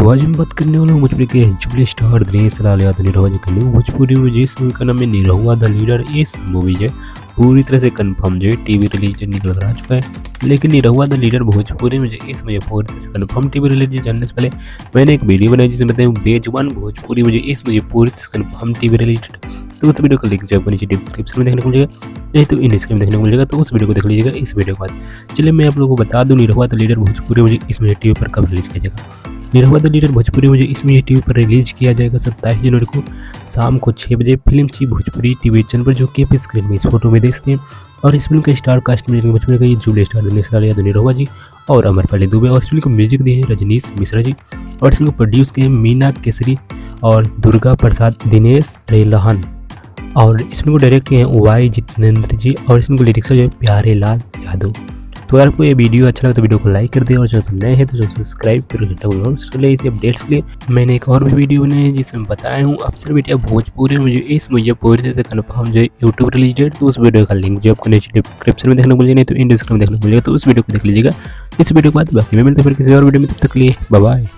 तो आज हम बात करने वाले हैं भोजपुरी के जुबली स्टार दिनेश लाल यादव निरहुआ जी के भोजपुरी में जिस मूवी का नाम है निरहुआ द लीडर। इस मूवी है पूरी तरह से कंफर्म जो है टीवी रिलीज निकल कर आ चुका है। लेकिन निरहुआ द लीडर भोजपुरी में जो इस मूवी पूरी तरह से कंफर्म टीवी रिलीज जानने से पहले मैंने एक वीडियो बनाई जिसमें बताया बेजुबान भोजपुरी में जो इस मूवी पूरी तरह से कंफर्म टीवी रिलीज। तो उस वीडियो का लिंक जो आपको नीचे डिस्क्रिप्शन में देखने को मिलेगा, नहीं तो इन स्क्रीन में देखने को मिलेगा। तो उस वीडियो को देख लीजिएगा। इस वीडियो के बाद चलिए मैं आप लोगों को बता दूं निरहुआ द लीडर भोजपुरी में इसमें टीवी पर कब रिलीज किया जाएगा। निरहुआ द लीडर भोजपुरी में इसमें टीवी पर रिलीज किया जाएगा 27 जनवरी को शाम को 6 बजे फिल्म ची भोजपुरी टीवी चैनल पर, जो कि आप स्क्रीन में इस फोटो में देख सकते हैं। और इस फिल्म का स्टार कास्ट में भोजपुरी का ये जुबली स्टार दिनेश लाल यादव निरहुआ जी और अमरपाली दुबे। और इस फिल्म को म्यूजिक दिए हैं रजनीश मिश्रा जी और इस फिल्म को प्रोड्यूस किए हैं मीना केसरी और दुर्गा प्रसाद दिनेश रेलहन। और इस फिल्म को डायरेक्ट किए हैं वाई जितेंद्र जी और इस फिल्म को लिरिक्स जो है प्यारे लाल यादव। तो अगर आपको ये वीडियो अच्छा लगा तो वीडियो को लाइक कर दे और चैनल पर नए हैं तो सब्सक्राइब कर इसी अपडेट्स के लिए मैंने एक और भी वीडियो बनाई है जिसमें बताया हूँ अफसर बेटिया भोजपुरी में इस मुझे पूरी तरह से कन्फर्म जो है यूट्यूब रिलीज डेट। तो उस वीडियो का लिंक जो आपको नीचे डिस्क्रिप्शन में देखने को मिलेगा, नहीं तो इन डिस्क्रिप्शन में देखने को मिलेगा। तो उस वीडियो को देख लीजिएगा। इस वीडियो के बाद बाकी में मिलते हैं फिर किसी और वीडियो में, तब तक के लिए बाय बाय।